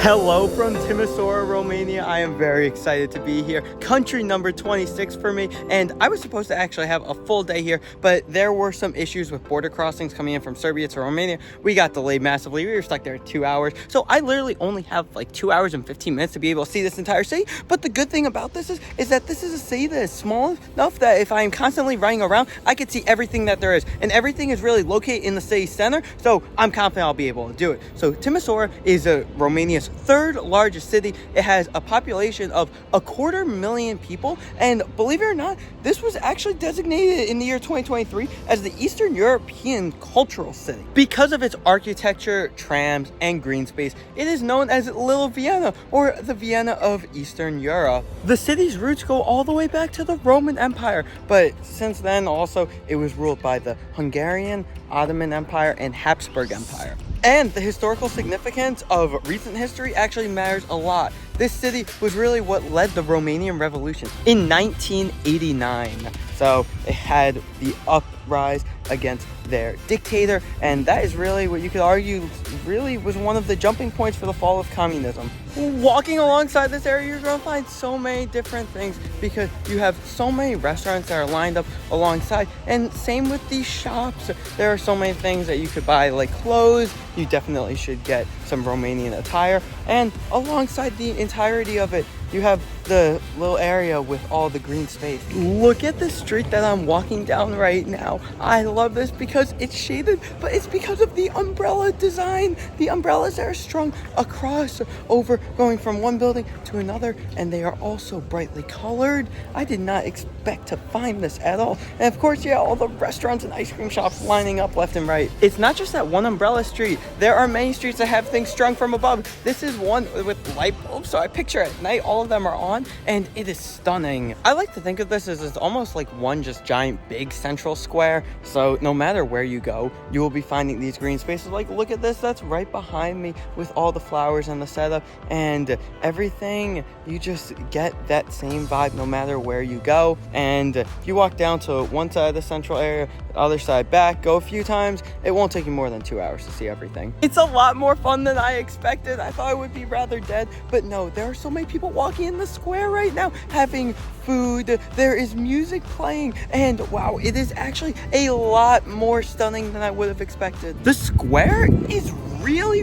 Hello from Timisoara, Romania. I am very excited to be here. Country number 26 for me, and I was supposed to actually have a full day here, but there were some issues with border crossings coming in from Serbia to Romania. We got delayed massively. We were stuck there 2 hours, so I literally only have like 2 hours and 15 minutes to be able to see this entire city. But the good thing about this is that this is a city that is small enough that if I am constantly running around, I could see everything that there is, and everything is really located in the city center, so I'm confident I'll be able to do it. So Timisoara is Romania's third largest city. It has a population of 250,000 people, and believe it or not, this was actually designated in the year 2023 as the Eastern European Cultural City. Because of its architecture, trams, and green space, it is known as Little Vienna, or the Vienna of Eastern Europe. The city's roots go all the way back to the Roman Empire, but since then also it was ruled by the Hungarian, Ottoman Empire, and Habsburg Empire. And the historical significance of recent history actually matters a lot. This city was really what led the Romanian Revolution in 1989. So it had the uprise against their dictator, and that is really what you could argue really was one of the jumping points for the fall of communism. Walking alongside this area, you're going to find so many different things because you have so many restaurants that are lined up alongside, and same with these shops. There are so many things that you could buy, like clothes. You definitely should get some Romanian attire, and alongside the entirety of it, you have the little area with all the green space. Look at the street that I'm walking down right now. I love this because it's shaded, but it's because of the umbrella design. The umbrellas that are strung across over, going from one building to another, and they are also brightly colored. I did not expect to find this at all. And of course, yeah, all the restaurants and ice cream shops lining up left and right. It's not just that one umbrella street. There are many streets that have things strung from above. This is one with light bulbs, so I picture at night all of them are on, and it is stunning. I like to think of this as it's almost like one just giant big central square, so no matter where you go, you will be finding these green spaces. Like, look at this, that's right behind me with all the flowers and the setup and everything. You just get that same vibe no matter where you go. And if you walk down to one side of the central area, the other side back, go a few times, it won't take you more than 2 hours to see everything. It's a lot more fun than I expected. I thought it would be rather dead, but no, there are so many people walking in the square right now having food. There is music playing, and wow, it is actually a lot more stunning than I would have expected. The square is really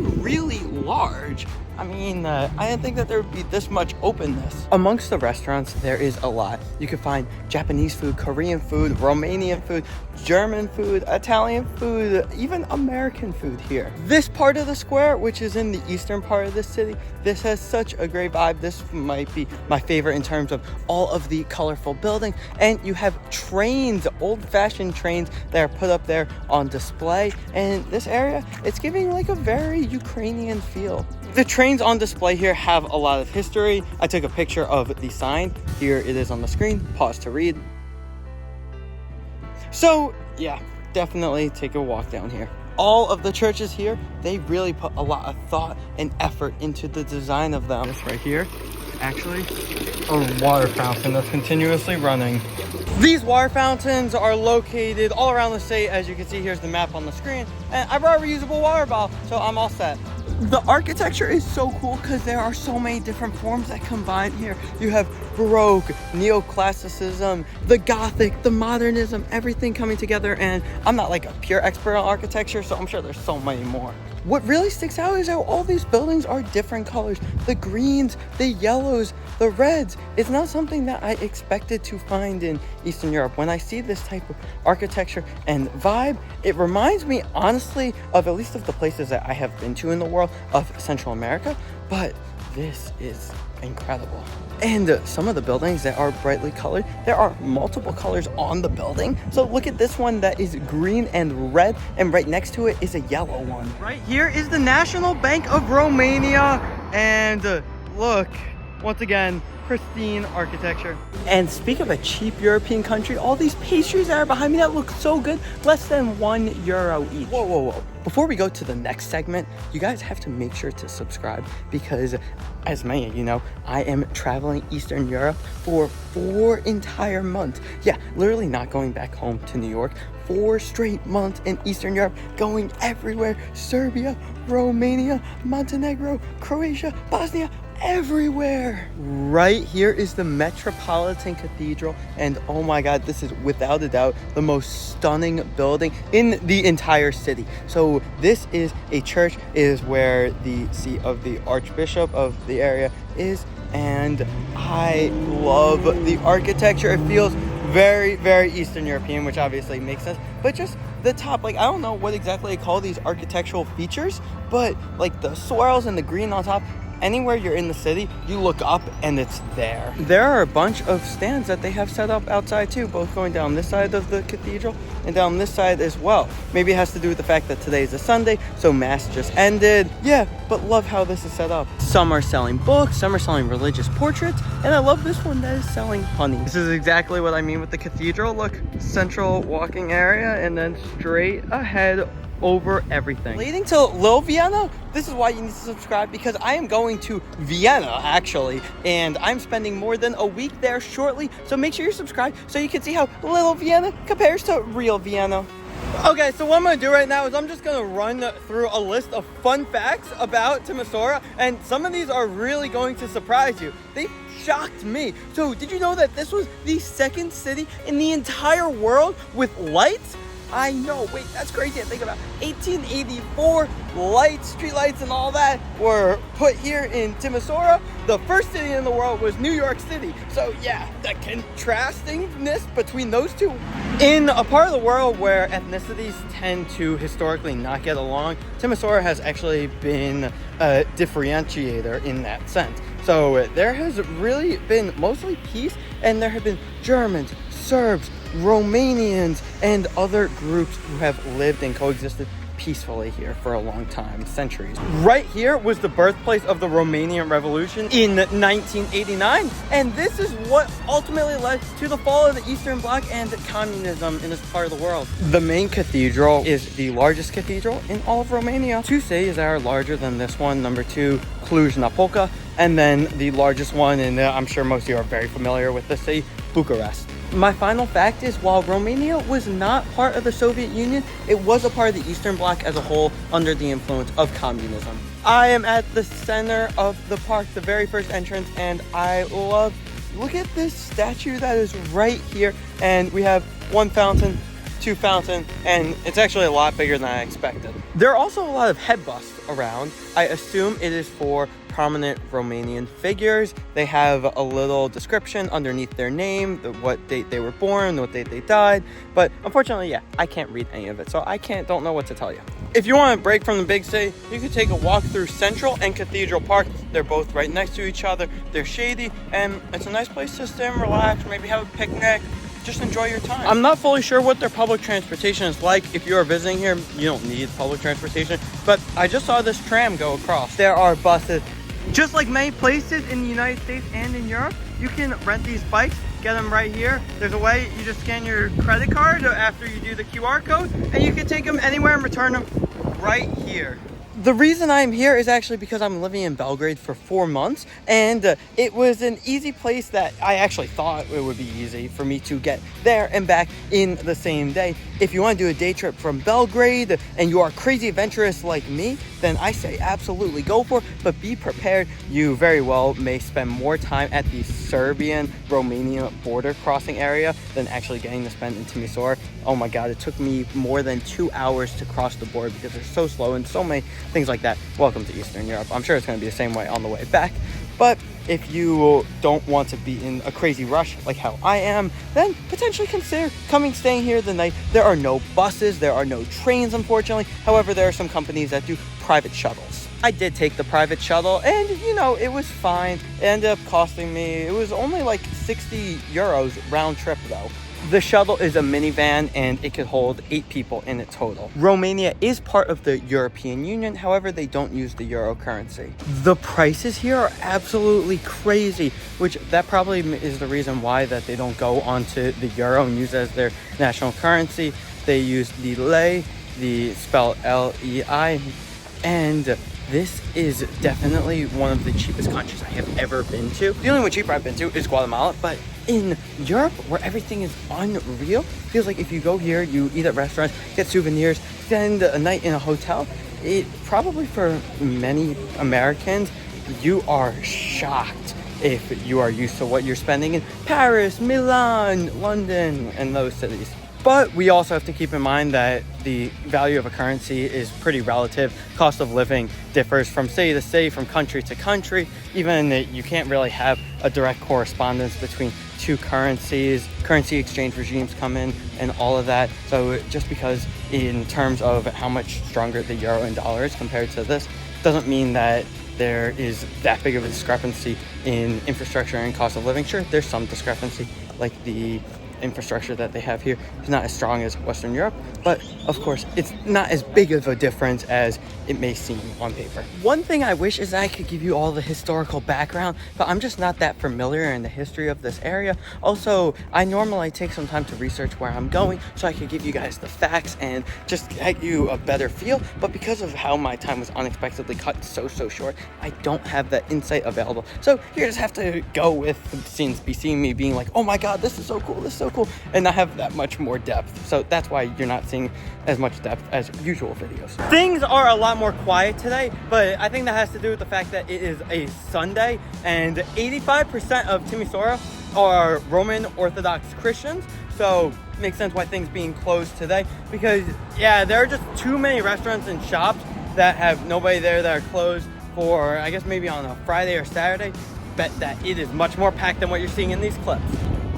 large. I mean, I didn't think that there would be this much openness. Amongst the restaurants, there is a lot. You can find Japanese food, Korean food, Romanian food, German food, Italian food, even American food here. This part of the square, which is in the eastern part of the city, this has such a great vibe. This might be my favorite in terms of all of the colorful buildings. And you have trains, old-fashioned trains that are put up there on display. And this area, it's giving like a very Ukrainian feel. The trains on display here have a lot of history. I took a picture of the sign. Here it is on the screen. Pause to read. So yeah, definitely take a walk down here. All of the churches here, they really put a lot of thought and effort into the design of them. This right here, actually a water fountain that's continuously running. These water fountains are located all around the state. As you can see, here's the map on the screen. And I brought a reusable water bottle, so I'm all set. The architecture is so cool because there are so many different forms that combine here. You have Baroque, Neoclassicism, the Gothic, the Modernism, everything coming together. And I'm not like a pure expert on architecture, so I'm sure there's so many more. What really sticks out is how all these buildings are different colors. The greens, the yellows, the reds. It's not something that I expected to find in Eastern Europe. When I see this type of architecture and vibe, it reminds me honestly of at least of the places that I have been to in the world of Central America, but this is incredible. And some of the buildings that are brightly colored, there are multiple colors on the building. So look at this one that is green and red, and right next to it is a yellow one. Right here is the National Bank of Romania, and look, Once again, pristine architecture. And speak of a cheap European country, all these pastries that are behind me that look so good, less than €1 each. Whoa, whoa, whoa. Before we go to the next segment, you guys have to make sure to subscribe because, as many of you know, I am traveling Eastern Europe for 4 entire months. Yeah, literally not going back home to New York. 4 straight months in Eastern Europe, going everywhere. Serbia, Romania, Montenegro, Croatia, Bosnia, everywhere. Right here is the Metropolitan Cathedral, and oh my god, this is without a doubt the most stunning building in the entire city. So this is a church, is where the seat of the Archbishop of the area is, and I love the architecture. It feels very, very Eastern European, which obviously makes sense, but just the top, like, I don't know what exactly they call these architectural features, but like the swirls and the green on top, anywhere you're in the city, you look up and it's there. There are a bunch of stands that they have set up outside too, both going down this side of the cathedral and down this side as well. Maybe it has to do with the fact that today is a Sunday, so mass just ended. Yeah, but love how this is set up. Some are selling books, some are selling religious portraits, and I love this one that is selling honey. This is exactly what I mean with the cathedral. Look, central walking area, and then straight ahead over everything leading to Little Vienna. This is why you need to subscribe, because I am going to Vienna actually, and I'm spending more than a week there shortly, so make sure you subscribe so you can see how Little Vienna compares to real Vienna. Okay, so what I'm going to do right now is I'm just going to run through a list of fun facts about Timisora, and some of these are really going to surprise you. They shocked me. So did you know that this was the second city in the entire world with lights? I know, wait, that's crazy to think about. 1884, lights, street lights and all that were put here in Timisora. The first city in the world was New York City. So yeah, the contrastingness between those two. In a part of the world where ethnicities tend to historically not get along, Timisora has actually been a differentiator in that sense. So there has really been mostly peace, and there have been Germans, Serbs, Romanians, and other groups who have lived and coexisted peacefully here for a long time, centuries. Right here was the birthplace of the Romanian Revolution in 1989, and this is what ultimately led to the fall of the Eastern Bloc and communism in this part of the world. The main cathedral is the largest cathedral in all of Romania. 2 cities that are larger than this one. Number 2, Cluj-Napoca, and then the largest one, and I'm sure most of you are very familiar with the city, Bucharest. My final fact is, while Romania was not part of the Soviet Union, it was a part of the Eastern Bloc as a whole under the influence of communism. I am at the center of the park, the very first entrance, and I love, look at this statue that is right here, and we have 1 fountain, 2 fountain, and it's actually a lot bigger than I expected. There are also a lot of head busts around. I assume it is for prominent Romanian figures. They have a little description underneath their name, what date they were born, what date they died, but unfortunately, yeah, I can't read any of it, so don't know what to tell you. If you want a break from the big city, you can take a walk through Central and Cathedral Park. They're both right next to each other. They're shady, and it's a nice place to stay and relax, maybe have a picnic, just enjoy your time. I'm not fully sure what their public transportation is like. If you are visiting here, you don't need public transportation, but I just saw this tram go across. There are buses. Just like many places in the United States and in Europe, you can rent these bikes, get them right here. There's a way, you just scan your credit card after you do the QR code, and you can take them anywhere and return them right here. The reason I'm here is actually because I'm living in Belgrade for 4 months, and it was an easy place that I actually thought it would be easy for me to get there and back in the same day. If you want to do a day trip from Belgrade and you are crazy adventurous like me, then I say absolutely go for it, but be prepared. You very well may spend more time at the Serbian-Romania border crossing area than actually getting to spend in Timisora. Oh my god, it took me more than 2 hours to cross the border because they're so slow and so many things like that. Welcome to Eastern Europe. I'm sure it's going to be the same way on the way back, but if you don't want to be in a crazy rush like how I am, then potentially consider staying here the night. There are no buses, there are no trains, unfortunately. However, there are some companies that do private shuttles. I did take the private shuttle, and it was fine. It ended up costing me, it was only like €60 round trip though. The shuttle is a minivan and it could hold 8 people in it total. Romania is part of the European Union, however, they don't use the euro currency. The prices here are absolutely crazy, which that probably is the reason why that they don't go onto the euro and use it as their national currency. They use the lei, the spelled L-E-I, and this is definitely one of the cheapest countries I have ever been to. The only one cheaper I've been to is Guatemala, but in Europe, where everything is unreal, feels like if you go here, you eat at restaurants, get souvenirs, spend a night in a hotel, it probably for many Americans, you are shocked if you are used to what you're spending in Paris, Milan, London, and those cities. But we also have to keep in mind that the value of a currency is pretty relative. Cost of living differs from city to city, from country to country. Even you can't really have a direct correspondence between two currencies. Currency exchange regimes come in and all of that. So just because in terms of how much stronger the euro and dollar is compared to this, doesn't mean that there is that big of a discrepancy in infrastructure and cost of living. Sure, there's some discrepancy, like the infrastructure that they have here is not as strong as Western Europe, but of course it's not as big of a difference as it may seem on paper. One thing I wish is that I could give you all the historical background, but I'm just not that familiar in the history of this area. Also, I normally take some time to research where I'm going so I could give you guys the facts and just get you a better feel, but because of how my time was unexpectedly cut so short, I don't have that insight available. So you just have to go with seeing me being like, oh my god, this is so cool, this is so cool, and not have that much more depth. So that's why you're not seeing as much depth as usual videos. Things are a lot more quiet today, but I think that has to do with the fact that it is a Sunday and 85% of Timisora are Roman Orthodox Christians. So it makes sense why things being closed today, because yeah, there are just too many restaurants and shops that have nobody there that are closed for, I guess maybe on a Friday or Saturday. Bet that it is much more packed than what you're seeing in these clips.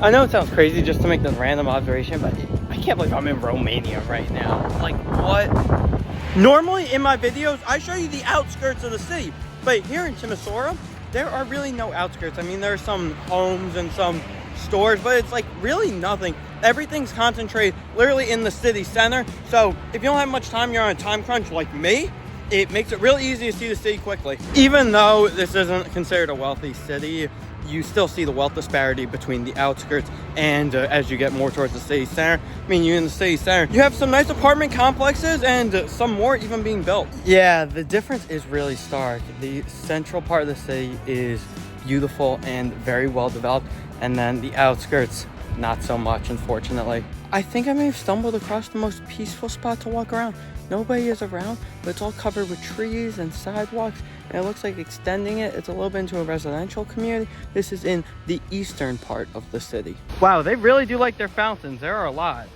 I know it sounds crazy just to make this random observation, but I can't believe I'm in Romania right now. Like, what? Normally in my videos, I show you the outskirts of the city, but here in Timisora, there are really no outskirts. I mean, there are some homes and some stores, but it's like really nothing. Everything's concentrated literally in the city center. So if you don't have much time, you're on a time crunch like me, it makes it really easy to see the city quickly. Even though this isn't considered a wealthy city, you still see the wealth disparity between the outskirts and as you get more towards the city center. I mean, you're in the city center, you have some nice apartment complexes and some more even being built. Yeah, the difference is really stark. The central part of the city is beautiful and very well developed, and then the outskirts, not so much, unfortunately. I think I may have stumbled across the most peaceful spot to walk around. Nobody is around, but it's all covered with trees and sidewalks, and it looks like extending it's a little bit into a residential community. This is in the eastern part of the city. Wow, they really do like their fountains. There are a lot.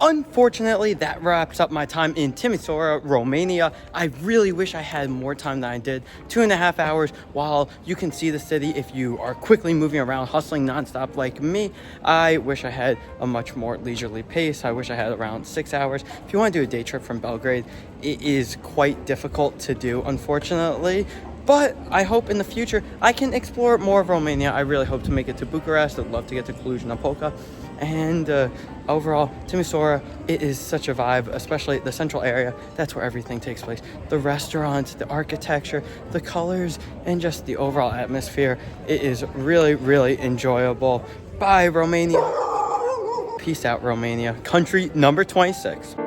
Unfortunately, that wraps up my time in Timisora, Romania. I really wish I had more time than I did. 2.5 hours, while you can see the city if you are quickly moving around, hustling nonstop like me. I wish I had a much more leisurely pace. I wish I had around 6 hours. If you want to do a day trip from Belgrade, it is quite difficult to do, unfortunately. But I hope in the future I can explore more of Romania. I really hope to make it to Bucharest. I'd love to get to Cluj-Napoca. And overall, Timisora, it is such a vibe, especially the central area. That's where everything takes place. The restaurants, the architecture, the colors, and just the overall atmosphere. It is really, really enjoyable. Bye, Romania. Peace out, Romania. Country number 26.